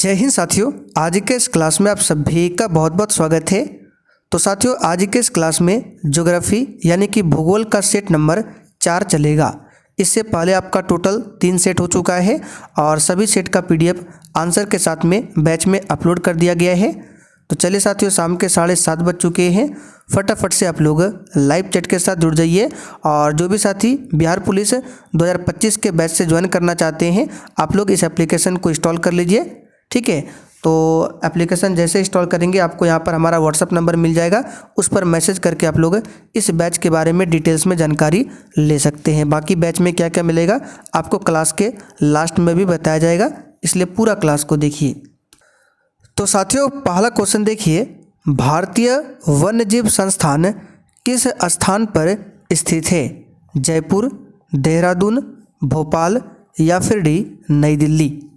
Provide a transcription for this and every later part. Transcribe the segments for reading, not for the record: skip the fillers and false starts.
जय हिंद साथियों, आज के इस क्लास में आप सभी का बहुत बहुत स्वागत है। तो साथियों, आज के इस क्लास में ज्योग्राफी यानी कि भूगोल का सेट नंबर 4 चलेगा। इससे पहले आपका टोटल 3 सेट हो चुका है और सभी सेट का पीडीएफ आंसर के साथ में बैच में अपलोड कर दिया गया है। तो चलिए साथियों, शाम के 7:30 बज चुके हैं। फटाफट से आप लोग लाइव चैट के साथ जुड़ जाइए और जो भी साथी बिहार पुलिस 2025 के बैच से ज्वाइन करना चाहते हैं, आप लोग इस एप्लीकेशन को इंस्टॉल कर लीजिए। ठीक है, तो एप्लीकेशन जैसे इंस्टॉल करेंगे आपको यहाँ पर हमारा व्हाट्सअप नंबर मिल जाएगा, उस पर मैसेज करके आप लोग इस बैच के बारे में डिटेल्स में जानकारी ले सकते हैं। बाकी बैच में क्या क्या मिलेगा आपको क्लास के लास्ट में भी बताया जाएगा, इसलिए पूरा क्लास को देखिए। तो साथियों, पहला क्वेश्चन देखिए, भारतीय वन्यजीव संस्थान किस स्थान पर स्थित है? जयपुर, देहरादून, भोपाल या फिर डी नई दिल्ली?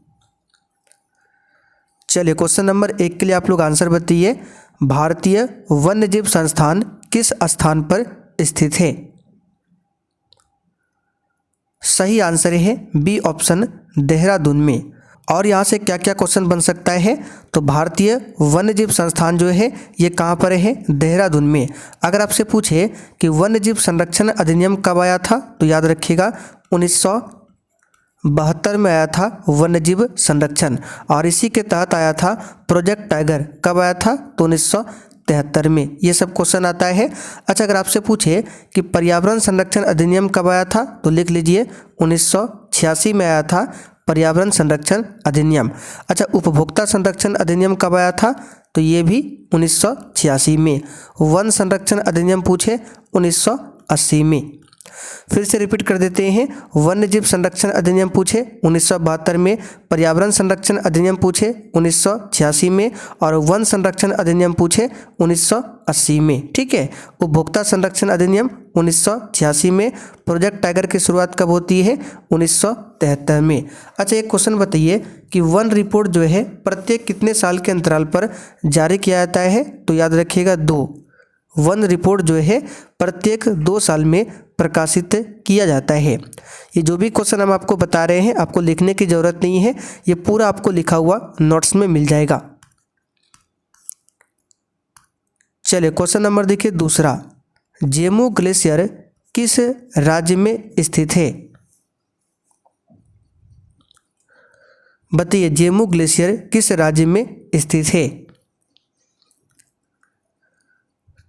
चलिए, क्वेश्चन नंबर 1 के लिए आप लोग आंसर बताइए। भारतीय वन्यजीव संस्थान किस स्थान पर स्थित है? सही आंसर है बी ऑप्शन, देहरादून में। और यहाँ से क्या क्या क्वेश्चन बन सकता है? तो भारतीय वन्यजीव संस्थान जो है ये कहाँ पर है? देहरादून में। अगर आपसे पूछे कि वन्यजीव संरक्षण अधिनियम कब आया था, तो याद रखिएगा 1972 में आया था वन्यजीव संरक्षण, और इसी के तहत आया था प्रोजेक्ट टाइगर। कब आया था? तो 1973 में। ये सब क्वेश्चन आता है। अच्छा, अगर आपसे पूछे कि पर्यावरण संरक्षण अधिनियम कब आया था, तो लिख लीजिए 1986 में आया था पर्यावरण संरक्षण अधिनियम। अच्छा, उपभोक्ता संरक्षण अधिनियम कब आया था? तो ये भी 1986 में। वन संरक्षण अधिनियम पूछे 1980 में। फिर से रिपीट कर देते हैं, वन्यजीव संरक्षण अधिनियम पूछे 1972 में, पर्यावरण संरक्षण अधिनियम पूछे 1986 में, और वन संरक्षण अधिनियम पूछे 1980 में। ठीक है, उपभोक्ता संरक्षण अधिनियम 1986 में। प्रोजेक्ट टाइगर की शुरुआत कब होती है? 1973 में। अच्छा, एक क्वेश्चन बताइए कि वन रिपोर्ट जो है प्रत्येक कितने साल के अंतराल पर जारी किया जाता है? तो याद रखिएगा 2। वन रिपोर्ट जो है प्रत्येक 2 साल में प्रकाशित किया जाता है। ये जो भी क्वेश्चन हम आपको बता रहे हैं आपको लिखने की ज़रूरत नहीं है, ये पूरा आपको लिखा हुआ नोट्स में मिल जाएगा। चलिए, क्वेश्चन नंबर देखिए दूसरा, जेमू ग्लेशियर किस राज्य में स्थित है? बताइए, जेमू ग्लेशियर किस राज्य में स्थित है?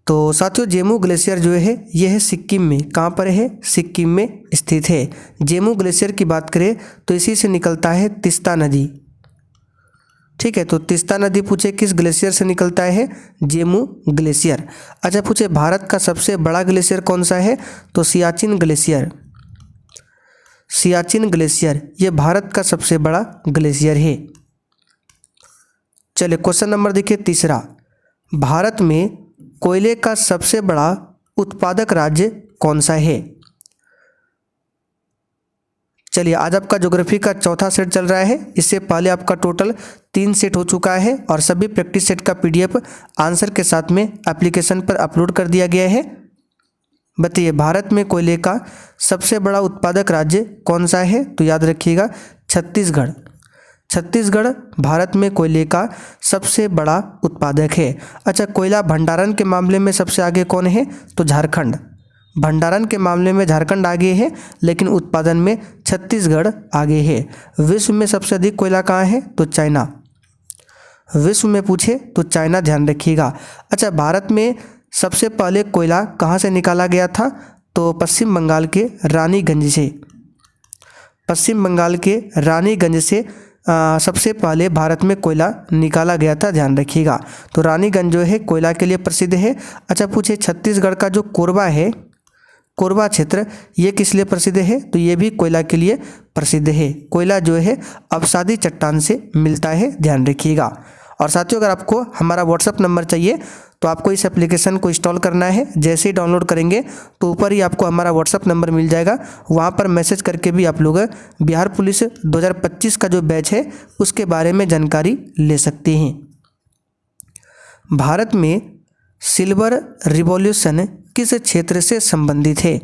तो साथियों, जेमू ग्लेशियर जो है यह है सिक्किम में। कहाँ पर है? सिक्किम में स्थित है। जेमू ग्लेशियर की बात करें तो इसी से निकलता है तीस्ता नदी। ठीक है, तो तीस्ता नदी पूछे किस ग्लेशियर से निकलता है? जेमू ग्लेशियर। अच्छा, पूछे भारत का सबसे बड़ा ग्लेशियर कौन सा है? तो सियाचिन ग्लेशियर। सियाचिन ग्लेशियर ये भारत का सबसे बड़ा ग्लेशियर है। चलिए, क्वेश्चन नंबर देखिए तीसरा, भारत में कोयले का सबसे बड़ा उत्पादक राज्य कौन सा है? चलिए, आज आपका ज्योग्राफी का चौथा सेट चल रहा है। इससे पहले आपका टोटल 3 सेट हो चुका है और सभी प्रैक्टिस सेट का पीडीएफ आंसर के साथ में एप्लीकेशन पर अपलोड कर दिया गया है। बताइए, भारत में कोयले का सबसे बड़ा उत्पादक राज्य कौन सा है? तो याद रखिएगा छत्तीसगढ़। छत्तीसगढ़ भारत में कोयले का सबसे बड़ा उत्पादक है। अच्छा, कोयला भंडारण के मामले में सबसे आगे कौन है? तो झारखंड। भंडारण के मामले में झारखंड आगे है, लेकिन उत्पादन में छत्तीसगढ़ आगे है। विश्व में सबसे अधिक कोयला कहाँ है? तो चाइना। विश्व में पूछे तो चाइना ध्यान रखिएगा। अच्छा, भारत में सबसे पहले कोयला कहाँ से निकाला गया था? तो पश्चिम बंगाल के रानीगंज से। पश्चिम बंगाल के रानीगंज से सबसे पहले भारत में कोयला निकाला गया था, ध्यान रखिएगा। तो रानीगंज जो है कोयला के लिए प्रसिद्ध है। अच्छा, पूछे छत्तीसगढ़ का जो कोरबा है, कोरबा क्षेत्र, ये किस लिए प्रसिद्ध है? तो ये भी कोयला के लिए प्रसिद्ध है। कोयला जो है अवसादी चट्टान से मिलता है, ध्यान रखिएगा। और साथियों, अगर आपको हमारा व्हाट्सअप नंबर चाहिए तो आपको इस एप्लीकेशन को इंस्टॉल करना है। जैसे ही डाउनलोड करेंगे तो ऊपर ही आपको हमारा व्हाट्सअप नंबर मिल जाएगा, वहाँ पर मैसेज करके भी आप लोग बिहार पुलिस 2025 का जो बैच है उसके बारे में जानकारी ले सकते हैं। भारत में सिल्वर रिवॉल्यूशन किस क्षेत्र से संबंधित है?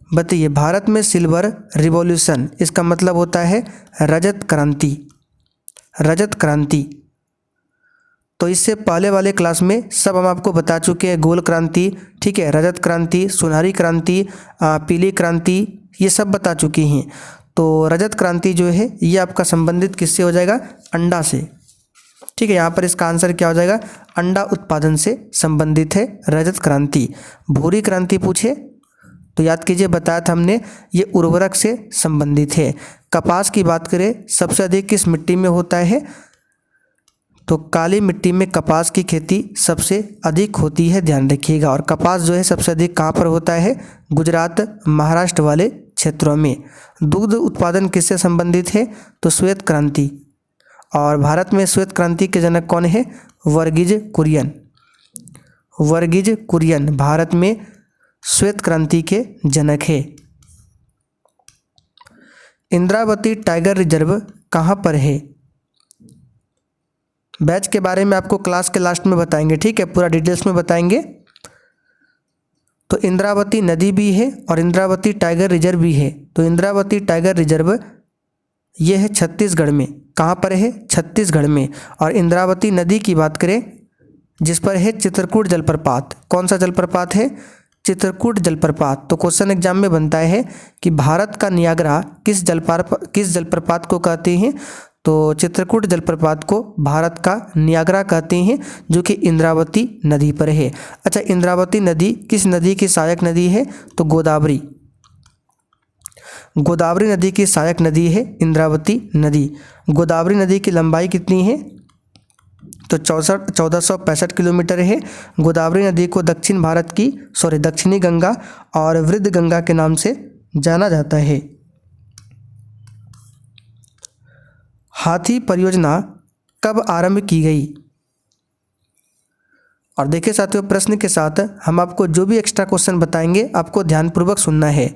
बताइए, भारत में सिल्वर रिवॉल्यूशन इसका मतलब होता है रजत क्रांति। रजत क्रांति। तो इससे पहले वाले क्लास में सब हम आपको बता चुके हैं, गोल क्रांति, ठीक है, रजत क्रांति, सुनहरी क्रांति, पीली क्रांति, ये सब बता चुके हैं। तो रजत क्रांति जो है ये आपका संबंधित किससे हो जाएगा? अंडा से, ठीक है। यहाँ पर इसका आंसर क्या हो जाएगा? अंडा उत्पादन से संबंधित है रजत क्रांति। भूरी क्रांति पूछे तो याद कीजिए, बताया था हमने, ये उर्वरक से संबंधित है। कपास की बात करें, सबसे अधिक किस मिट्टी में होता है? तो काली मिट्टी में कपास की खेती सबसे अधिक होती है, ध्यान रखिएगा। और कपास जो है सबसे अधिक कहाँ पर होता है? गुजरात, महाराष्ट्र वाले क्षेत्रों में। दुग्ध उत्पादन किससे संबंधित है? तो श्वेत क्रांति। और भारत में श्वेत क्रांति के जनक कौन है? वर्गीज कुरियन। वर्गीज कुरियन भारत में श्वेत क्रांति के जनक है। इंद्रावती टाइगर रिजर्व कहाँ पर है? बैच के बारे में आपको क्लास के लास्ट में बताएंगे, ठीक है, पूरा डिटेल्स में बताएंगे। तो इंद्रावती नदी भी है और इंद्रावती टाइगर रिजर्व भी है। तो इंद्रावती टाइगर रिजर्व ये है छत्तीसगढ़ में। कहाँ पर है? छत्तीसगढ़ में। और इंद्रावती नदी की बात करें जिस पर है चित्रकूट जलप्रपात। कौन सा जलप्रपात है? चित्रकूट जलप्रपात। तो क्वेश्चन एग्जाम में बनता है कि भारत का नियाग्रा किस जलप्रपात को कहते हैं? तो चित्रकूट जलप्रपात को भारत का नियाग्रा कहते हैं, जो कि इंद्रावती नदी पर है। अच्छा, इंद्रावती नदी किस नदी की सहायक नदी है? तो गोदावरी। गोदावरी नदी की सहायक नदी है इंद्रावती नदी। गोदावरी नदी की लंबाई कितनी है? तो 1465 किलोमीटर है। गोदावरी नदी को दक्षिणी गंगा और वृद्ध गंगा के नाम से जाना जाता है। हाथी परियोजना कब आरंभ की गई? और देखिए साथियों, प्रश्न के साथ हम आपको जो भी एक्स्ट्रा क्वेश्चन बताएंगे आपको ध्यानपूर्वक सुनना है।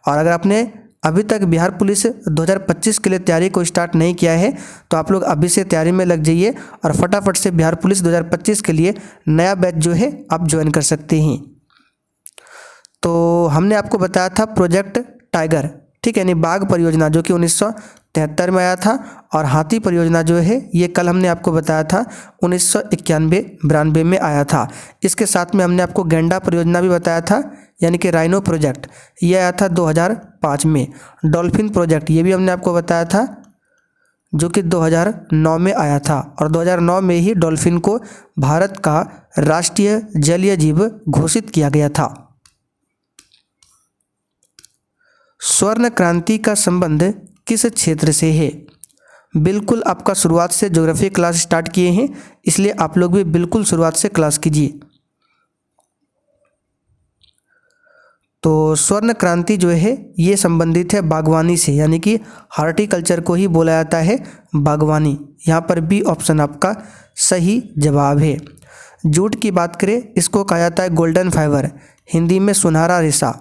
और अगर आपने अभी तक बिहार पुलिस 2025 के लिए तैयारी को स्टार्ट नहीं किया है तो आप लोग अभी से तैयारी में लग जाइए और फटाफट से बिहार पुलिस 2025 के लिए नया बैच जो है आप ज्वाइन कर सकते हैं। तो हमने आपको बताया था प्रोजेक्ट टाइगर, ठीक है, यानी बाघ परियोजना, जो कि 1973 में आया था। और हाथी परियोजना जो है ये कल हमने आपको बताया था 1991-92 में आया था। इसके साथ में हमने आपको गैंडा परियोजना भी बताया था, यानी कि राइनो प्रोजेक्ट, ये आया था 2005 में। डॉल्फिन प्रोजेक्ट ये भी हमने आपको बताया था, जो कि 2009 में आया था। और 2009 में ही डॉल्फिन को भारत का राष्ट्रीय जलीय जीव घोषित किया गया था। स्वर्ण क्रांति का संबंध किस क्षेत्र से है? बिल्कुल आपका शुरुआत से ज्योग्राफी क्लास स्टार्ट किए हैं, इसलिए आप लोग भी बिल्कुल शुरुआत से क्लास कीजिए। तो स्वर्ण क्रांति जो है ये संबंधित है बागवानी से, यानी कि हॉर्टिकल्चर को ही बोला जाता है बागवानी। यहाँ पर बी ऑप्शन आपका सही जवाब है। जूट की बात करें, इसको कहा जाता है गोल्डन फाइबर, हिंदी में सुनहरा रेशा।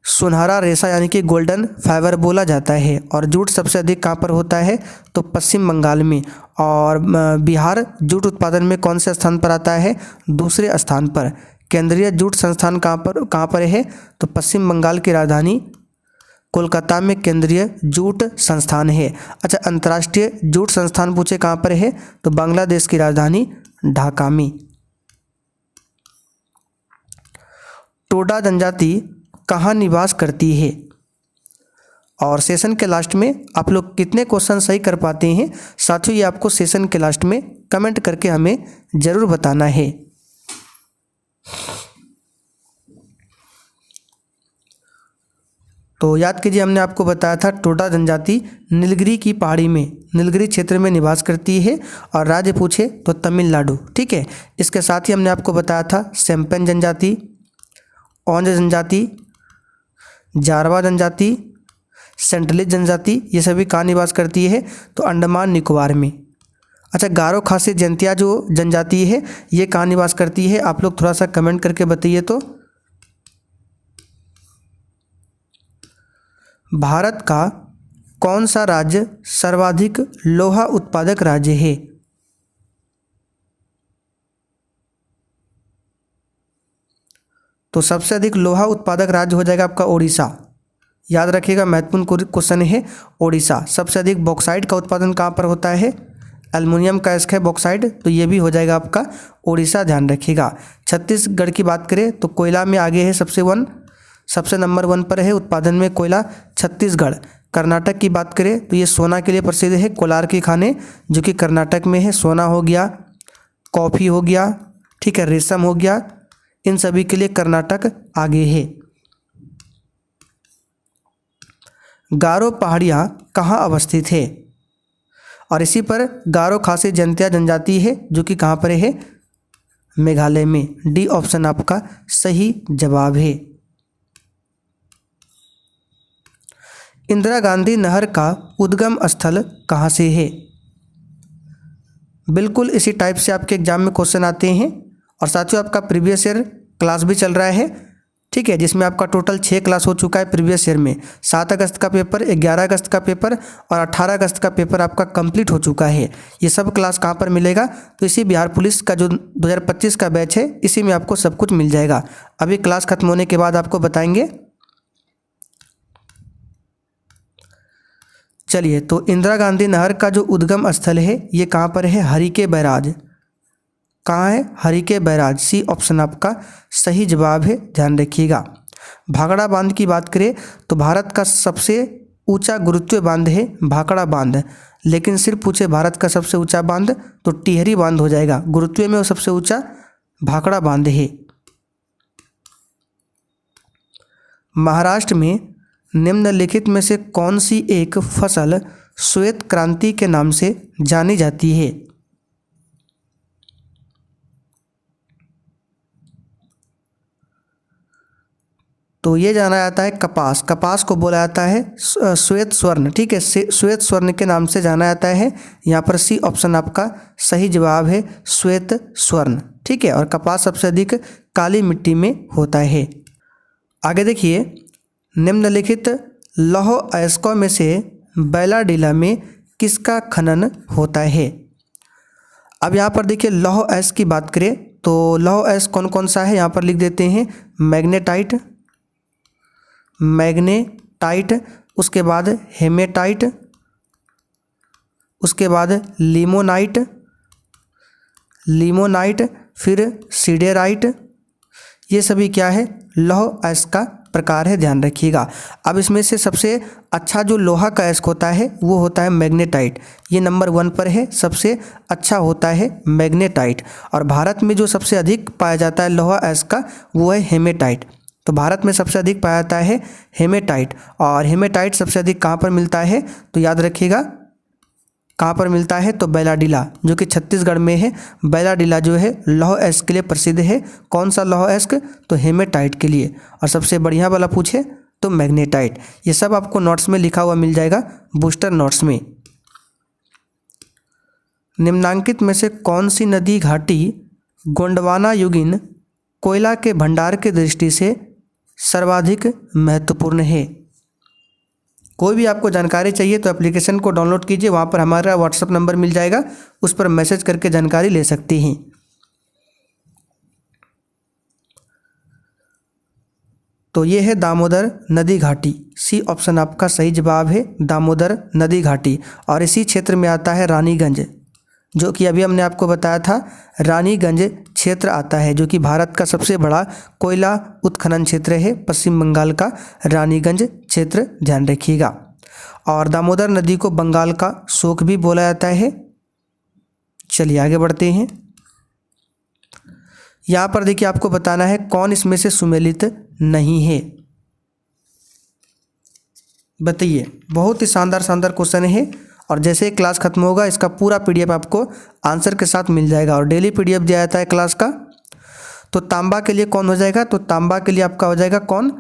सुनहरा रेशा यानी कि गोल्डन फाइबर बोला जाता है। और जूट सबसे अधिक कहाँ पर होता है? तो पश्चिम बंगाल में। और बिहार जूट उत्पादन में कौन से स्थान पर आता है? दूसरे स्थान पर। केंद्रीय जूट संस्थान कहाँ पर है? तो पश्चिम बंगाल की राजधानी कोलकाता में केंद्रीय जूट संस्थान है। अच्छा, अंतर्राष्ट्रीय जूट संस्थान पूछे कहाँ पर है? तो बांग्लादेश की राजधानी ढाका में। टोडा जनजाति कहाँ निवास करती है? और सेशन के लास्ट में आप लोग कितने क्वेश्चन सही कर पाते हैं साथियों, ये आपको सेशन के लास्ट में कमेंट करके हमें ज़रूर बताना है। तो याद कीजिए, हमने आपको बताया था टोडा जनजाति नीलगिरी की पहाड़ी में, नीलगिरी क्षेत्र में निवास करती है। और राज्य पूछे तो तमिलनाडु, ठीक है। इसके साथ ही हमने आपको बताया था सेम्पेन जनजाति, ओंज जनजाति, जारवा जनजाति, सेंट्रलिस जनजाति, ये सभी कहाँ निवास करती है? तो अंडमान निकोबार में। अच्छा, गारो खासी जयंतिया जो जनजाति है ये कहाँ निवास करती है? आप लोग थोड़ा सा कमेंट करके बताइए। तो भारत का कौन सा राज्य सर्वाधिक लोहा उत्पादक राज्य है? तो सबसे अधिक लोहा उत्पादक राज्य हो जाएगा आपका ओडिशा। याद रखिएगा, महत्वपूर्ण क्वेश्चन है ओडिशा। सबसे अधिक बॉक्साइट का उत्पादन कहाँ पर होता है? एल्युमिनियम का अयस्क है बॉक्साइट, तो ये भी हो जाएगा आपका ओडिशा, ध्यान रखिएगा। छत्तीसगढ़ की बात करें तो कोयला में आगे है, सबसे नंबर 1 पर है उत्पादन में कोयला छत्तीसगढ़। कर्नाटक की बात करें तो ये सोना के लिए प्रसिद्ध है, कोलार के खाने जो कि कर्नाटक में है। सोना हो गया, कॉफ़ी हो गया, ठीक है, रेशम हो गया, इन सभी के लिए कर्नाटक आगे है। गारो पहाड़ियाँ कहाँ अवस्थित है? और इसी पर गारो खासी जनजाति है जो कि कहाँ पर है? मेघालय में। डी ऑप्शन आपका सही जवाब है। इंदिरा गांधी नहर का उद्गम स्थल कहाँ से है? बिल्कुल इसी टाइप से आपके एग्जाम में क्वेश्चन आते हैं। और साथियों आपका प्रीवियस ईयर क्लास भी चल रहा है, ठीक है, जिसमें आपका टोटल 6 क्लास हो चुका है प्रीवियस ईयर में। 7 अगस्त का पेपर, 11 अगस्त का पेपर और 18 अगस्त का पेपर आपका कंप्लीट हो चुका है। ये सब क्लास कहाँ पर मिलेगा? तो इसी बिहार पुलिस का जो 2025 का बैच है, इसी में आपको सब कुछ मिल जाएगा। अभी क्लास खत्म होने के बाद आपको बताएंगे। चलिए, तो इंदिरा गांधी नहर का जो उद्गम स्थल है ये कहाँ पर है? हरिके बैराज। कहाँ है? हरिके बैराज। सी ऑप्शन आपका सही जवाब है, ध्यान रखिएगा। भाखड़ा बांध की बात करें तो भारत का सबसे ऊंचा गुरुत्वीय बांध है भाखड़ा बांध, लेकिन सिर्फ पूछे भारत का सबसे ऊंचा बांध तो टिहरी बांध हो जाएगा। गुरुत्वीय में वो सबसे ऊंचा भाखड़ा बांध है। महाराष्ट्र में निम्नलिखित में से कौन सी एक फसल श्वेत क्रांति के नाम से जानी जाती है? तो ये जाना जाता है कपास। कपास को बोला जाता है श्वेत स्वर्ण, ठीक है, श्वेत स्वर्ण के नाम से जाना जाता है। यहाँ पर सी ऑप्शन आपका सही जवाब है, श्वेत स्वर्ण, ठीक है। और कपास सबसे अधिक काली मिट्टी में होता है। आगे देखिए, निम्नलिखित लौह अयस्कों में से बैलाडीला में किसका खनन होता है? अब यहाँ पर देखिए लौह अयस्क की बात करें तो लौह अयस्क कौन कौन सा है यहाँ पर लिख देते हैं। मैग्नेटाइट, उसके बाद हेमेटाइट, उसके बाद लिमोनाइट, फिर सीडेराइट। ये सभी क्या है? लौह अयस्क का प्रकार है, ध्यान रखिएगा। अब इसमें से सबसे अच्छा जो लोहा का अयस्क होता है वो होता है मैग्नेटाइट। ये नंबर 1 पर है, सबसे अच्छा होता है मैग्नेटाइट। और भारत में जो सबसे अधिक पाया जाता है लोहा अयस्क का वो है हेमेटाइट। तो भारत में सबसे अधिक पाया जाता है हेमेटाइट। और हेमेटाइट सबसे अधिक कहाँ पर मिलता है? तो याद रखिएगा कहाँ पर मिलता है? तो बैलाडीला, जो कि छत्तीसगढ़ में है। बैलाडीला जो है लौह अयस्क के लिए प्रसिद्ध है। कौन सा लौह अयस्क? तो हेमेटाइट के लिए। और सबसे बढ़िया वाला पूछे तो मैग्नेटाइट। ये सब आपको नोट्स में लिखा हुआ मिल जाएगा, बूस्टर नोट्स में। निम्नांकित में से कौन सी नदी घाटी गोंडवाना युगीन कोयला के भंडार की दृष्टि से सर्वाधिक महत्वपूर्ण है? कोई भी आपको जानकारी चाहिए तो एप्लीकेशन को डाउनलोड कीजिए, वहाँ पर हमारा व्हाट्सएप नंबर मिल जाएगा, उस पर मैसेज करके जानकारी ले सकते हैं। तो ये है दामोदर नदी घाटी। सी ऑप्शन आपका सही जवाब है, दामोदर नदी घाटी। और इसी क्षेत्र में आता है रानीगंज, जो कि अभी हमने आपको बताया था। रानीगंज क्षेत्र आता है जो कि भारत का सबसे बड़ा कोयला उत्खनन क्षेत्र है, पश्चिम बंगाल का रानीगंज क्षेत्र, ध्यान रखिएगा। और दामोदर नदी को बंगाल का शोक भी बोला जाता है। चलिए आगे बढ़ते हैं। यहाँ पर देखिए आपको बताना है कौन इसमें से सुमेलित नहीं है। बताइए, बहुत ही शानदार क्वेश्चन है। और जैसे ही क्लास खत्म होगा इसका पूरा पीडीएफ आपको आंसर के साथ मिल जाएगा। और डेली पीडीएफ दिया जाता है क्लास का। तो तांबा के लिए कौन हो जाएगा? तो तांबा के लिए आपका हो जाएगा कौन?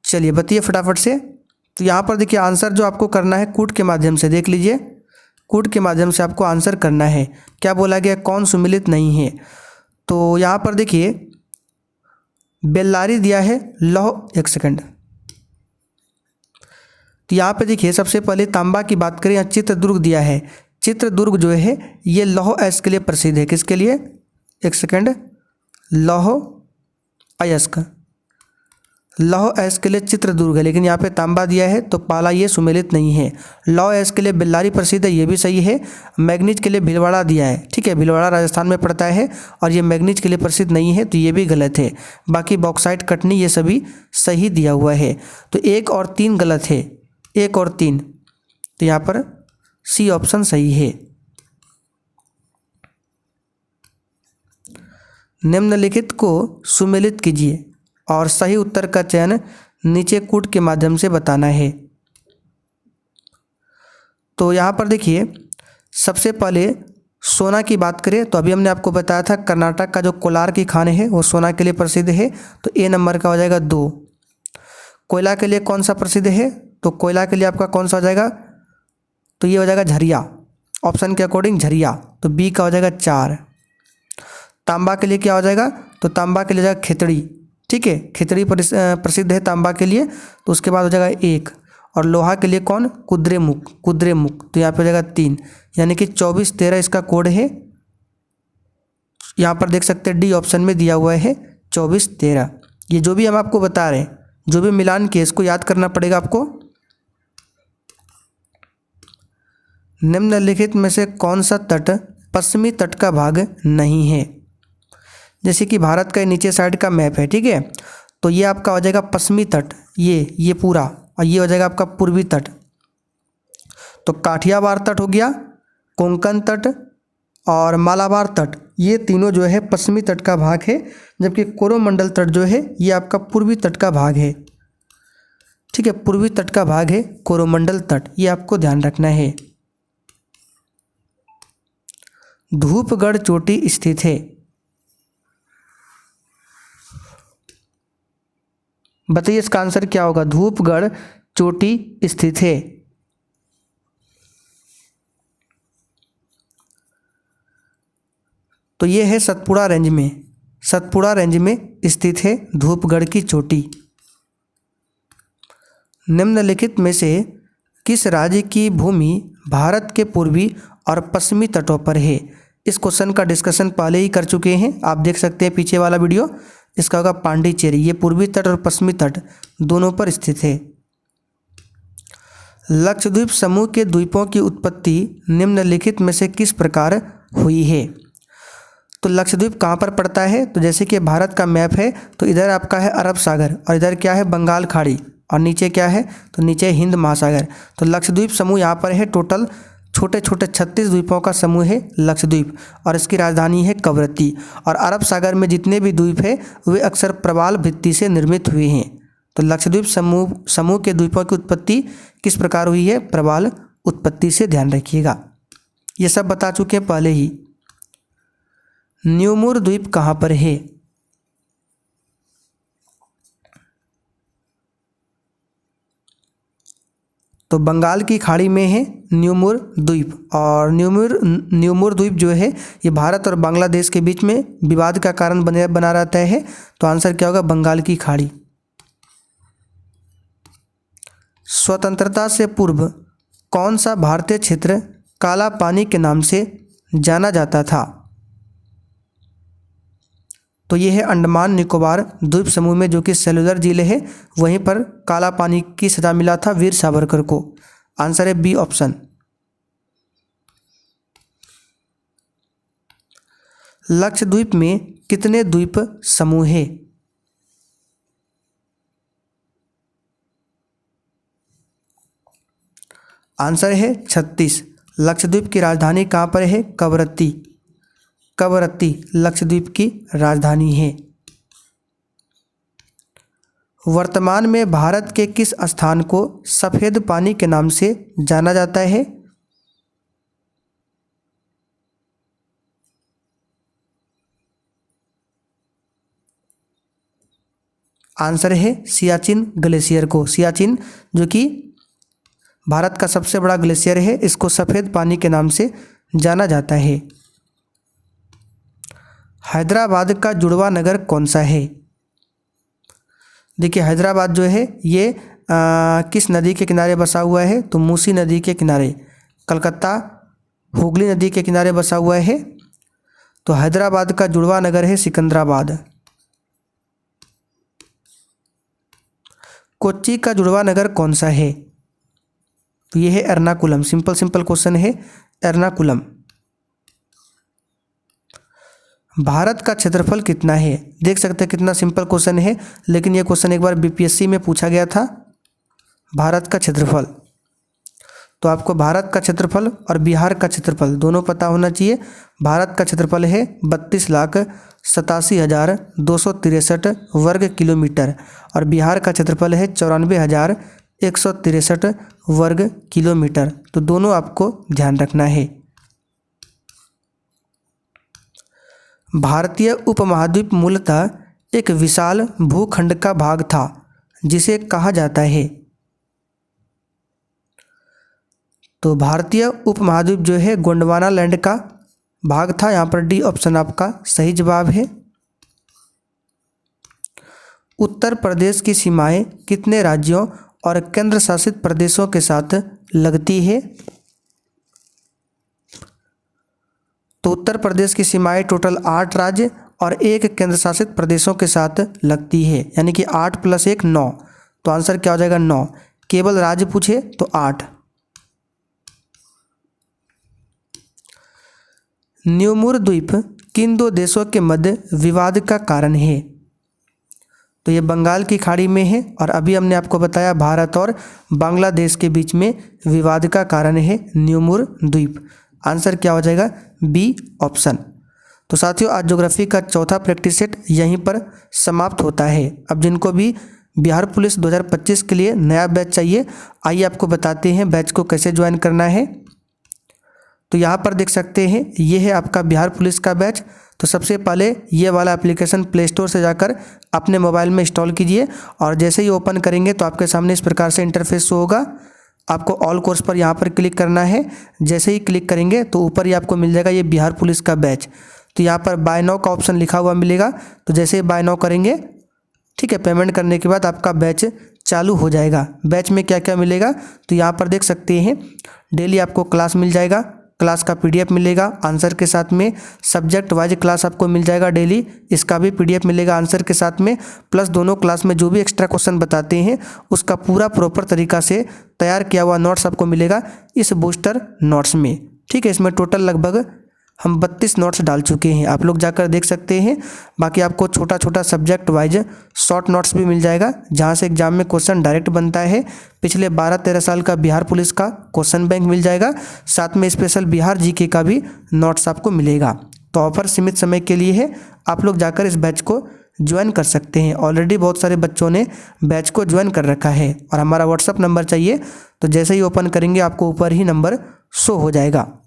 चलिए बताइए फटाफट से। तो यहाँ पर देखिए आंसर जो आपको करना है कूट के माध्यम से, देख लीजिए, कूट के माध्यम से आपको आंसर करना है। क्या बोला गया? कौन सुमिलित नहीं है? तो यहाँ पर देखिए बेल्लारी दिया है लौह, एक सेकंड। तो यहाँ पे देखिए सबसे पहले तांबा की बात करें, यहाँ चित्रदुर्ग दिया है। चित्रदुर्ग जो है ये लौह अयस्क के लिए प्रसिद्ध है। किसके लिए? एक सेकंड, लौह अयस्क। लौह अयस्क के लिए चित्रदुर्ग है, लेकिन यहाँ पे तांबा दिया है तो पाला ये सुमेलित नहीं है। लौह अयस्क के लिए बेल्लारी प्रसिद्ध है, ये भी सही है। मैग्नीज के लिए भीलवाड़ा दिया है, ठीक है, भीलवाड़ा राजस्थान में पड़ता है और ये मैग्नीज के लिए प्रसिद्ध नहीं है, तो ये भी गलत है। बाकी बॉक्साइट, कटनी, ये सभी सही दिया हुआ है। तो 1 और 3 गलत है, 1 और 3, तो यहाँ पर सी ऑप्शन सही है। निम्नलिखित को सुमेलित कीजिए और सही उत्तर का चयन नीचे कूट के माध्यम से बताना है। तो यहाँ पर देखिए, सबसे पहले सोना की बात करें तो अभी हमने आपको बताया था कर्नाटक का जो कोलार की खान है वो सोना के लिए प्रसिद्ध है, तो ए नंबर का हो जाएगा 2। कोयला के लिए कौन सा प्रसिद्ध है, तो कोयला के लिए आपका कौन सा हो जाएगा, तो ये हो जाएगा झरिया, ऑप्शन के अकॉर्डिंग झरिया, तो बी का हो जाएगा 4। तांबा के लिए क्या हो जाएगा, तो तांबा के लिए हो जाएगा खितड़ी, ठीक है, खितड़ी प्रसिद्ध है तांबा के लिए, तो उसके बाद हो जाएगा 1। और लोहा के लिए कौन, कुद्रेमुख, कुद्रेमुख, तो यहाँ पे हो जाएगा 3, यानी कि 24-13 इसका कोड है। यहाँ पर देख सकते हैं डी ऑप्शन में दिया हुआ है 24-13। ये जो भी हम आपको बता रहे हैं, जो भी मिलान किए, इसको याद करना पड़ेगा आपको। निम्नलिखित में से कौन सा तट पश्चिमी तट का भाग नहीं है। जैसे कि भारत का नीचे साइड का मैप है, ठीक है, तो ये आपका हो जाएगा पश्चिमी तट, ये पूरा, और ये हो जाएगा आपका पूर्वी तट। तो काठियावाड़ तट हो गया, कोंकण तट और मालाबार तट, ये तीनों जो है पश्चिमी तट का भाग है, जबकि कोरोमंडल तट जो है ये आपका पूर्वी तट का भाग है, ठीक है, पूर्वी तट का भाग है कोरोमंडल तट, ये आपको ध्यान रखना है। धूपगढ़ चोटी स्थित है, बताइए इसका आंसर क्या होगा। धूपगढ़ चोटी स्थित है, तो ये है सतपुड़ा रेंज में, सतपुड़ा रेंज में स्थित है धूपगढ़ की चोटी। निम्नलिखित में से किस राज्य की भूमि भारत के पूर्वी और पश्चिमी तटों पर है। इस क्वेश्चन का डिस्कशन पहले ही कर चुके हैं, आप देख सकते हैं पीछे वाला वीडियो। इसका होगा पांडिचेरी, ये पूर्वी तट और पश्चिमी तट दोनों पर स्थित है। लक्षद्वीप समूह के द्वीपों की उत्पत्ति निम्नलिखित में से किस प्रकार हुई है। तो लक्षद्वीप कहाँ पर पड़ता है, तो जैसे कि भारत का मैप है, तो इधर आपका है अरब सागर और इधर क्या है बंगाल खाड़ी, और नीचे क्या है, तो नीचे हिंद महासागर। तो लक्षद्वीप समूह यहाँ पर है, टोटल छोटे छोटे 36 द्वीपों का समूह है लक्षद्वीप, और इसकी राजधानी है कवरत्ती। और अरब सागर में जितने भी द्वीप है वे अक्सर प्रवाल भित्ति से निर्मित हुए हैं। तो लक्षद्वीप समूह के द्वीपों की उत्पत्ति किस प्रकार हुई है, प्रवाल उत्पत्ति से, ध्यान रखिएगा। ये सब बता चुके हैं पहले ही। न्यूमुर द्वीप कहाँ पर है, तो बंगाल की खाड़ी में है न्यूमुर द्वीप। और न्यूमुर द्वीप जो है ये भारत और बांग्लादेश के बीच में विवाद का कारण बना रहता है, तो आंसर क्या होगा, बंगाल की खाड़ी। स्वतंत्रता से पूर्व कौन सा भारतीय क्षेत्र काला पानी के नाम से जाना जाता था। तो ये है अंडमान निकोबार द्वीप समूह में, जो कि सेलुलर जिले है, वहीं पर काला पानी की सजा मिला था वीर सावरकर को। आंसर है बी ऑप्शन। लक्षद्वीप में कितने द्वीप समूह है। आंसर है 36। लक्षद्वीप की राजधानी कहाँ पर है, कवरत्ती। कवरत्ती लक्षद्वीप की राजधानी है। वर्तमान में भारत के किस स्थान को सफ़ेद पानी के नाम से जाना जाता है। आंसर है सियाचिन ग्लेशियर को। सियाचिन जो कि भारत का सबसे बड़ा ग्लेशियर है, इसको सफ़ेद पानी के नाम से जाना जाता है। हैदराबाद का जुड़वा नगर कौन सा है। देखिए हैदराबाद जो है ये किस नदी के किनारे बसा हुआ है, तो मूसी नदी के किनारे। कलकत्ता हुगली नदी के किनारे बसा हुआ है, तो हैदराबाद का जुड़वा नगर है सिकंदराबाद। कोच्चि का जुड़वा नगर कौन सा है? तो ये है एर्नाकुलम। सिंपल क्वेश्चन है, एर्नाकुलम। भारत का क्षेत्रफल कितना है? देख सकते हैं कितना सिंपल क्वेश्चन है, लेकिन ये क्वेश्चन एक बार बीपीएससी में पूछा गया था। भारत का क्षेत्रफल, तो आपको भारत का क्षेत्रफल और बिहार का क्षेत्रफल दोनों पता होना चाहिए। भारत का क्षेत्रफल है 32,87,263 वर्ग किलोमीटर और बिहार का क्षेत्रफल है 94,163 वर्ग किलोमीटर। तो दोनों आपको ध्यान रखना है। भारतीय उपमहाद्वीप मूलतः एक विशाल भूखंड का भाग था जिसे कहा जाता है। तो भारतीय उपमहाद्वीप जो है गोंडवाना लैंड का भाग था। यहाँ पर डी ऑप्शन आपका सही जवाब है। उत्तर प्रदेश की सीमाएं कितने राज्यों और केंद्र शासित प्रदेशों के साथ लगती है? तो उत्तर प्रदेश की सीमाएं टोटल 8 राज्य और 1 केंद्र शासित प्रदेशों के साथ लगती है, यानी कि 8 + 1 9। तो आंसर क्या हो जाएगा? 9। केवल राज्य पूछे तो 8। न्यूमुर द्वीप किन 2 देशों के मध्य विवाद का कारण है? तो ये बंगाल की खाड़ी में है और अभी हमने आपको बताया भारत और बांग्लादेश के बीच में विवाद का कारण है न्यूमुर द्वीप। आंसर क्या हो जाएगा? B option. तो साथियों, आज ज्योग्राफी का चौथा प्रैक्टिस सेट यहीं पर समाप्त होता है। अब जिनको भी बिहार पुलिस 2025 के लिए नया बैच चाहिए, आइए आपको बताते हैं बैच को कैसे ज्वाइन करना है। तो यहाँ पर देख सकते हैं ये है आपका बिहार पुलिस का बैच। तो सबसे पहले ये वाला एप्लीकेशन प्ले स्टोर से जाकर अपने मोबाइल में इंस्टॉल कीजिए और जैसे ही ओपन करेंगे तो आपके सामने इस प्रकार से इंटरफेस शो होगा। आपको ऑल कोर्स पर यहाँ पर क्लिक करना है। जैसे ही क्लिक करेंगे तो ऊपर ही आपको मिल जाएगा ये बिहार पुलिस का बैच। तो यहाँ पर बाय नाउ का ऑप्शन लिखा हुआ मिलेगा। तो जैसे ही बाय नाउ करेंगे, ठीक है, पेमेंट करने के बाद आपका बैच चालू हो जाएगा। बैच में क्या क्या मिलेगा तो यहाँ पर देख सकते हैं डेली आपको क्लास मिल जाएगा, क्लास का पीडीएफ मिलेगा आंसर के साथ में। सब्जेक्ट वाइज क्लास आपको मिल जाएगा डेली, इसका भी पीडीएफ मिलेगा आंसर के साथ में। प्लस दोनों क्लास में जो भी एक्स्ट्रा क्वेश्चन बताते हैं उसका पूरा प्रॉपर तरीका से तैयार किया हुआ नोट्स आपको मिलेगा इस बूस्टर नोट्स में। ठीक है, इसमें टोटल लगभग हम 32 नोट्स डाल चुके हैं, आप लोग जाकर देख सकते हैं। बाकी आपको छोटा छोटा सब्जेक्ट वाइज शॉर्ट नोट्स भी मिल जाएगा जहां से एग्जाम में क्वेश्चन डायरेक्ट बनता है। पिछले 12-13 साल का बिहार पुलिस का क्वेश्चन बैंक मिल जाएगा, साथ में स्पेशल बिहार जीके का भी नोट्स आपको मिलेगा। तो ऑफर सीमित समय के लिए है, आप लोग जाकर इस बैच को ज्वाइन कर सकते हैं। ऑलरेडी बहुत सारे बच्चों ने बैच को ज्वाइन कर रखा है और हमारा व्हाट्सअप नंबर चाहिए तो जैसे ही ओपन करेंगे आपको ऊपर ही नंबर शो हो जाएगा।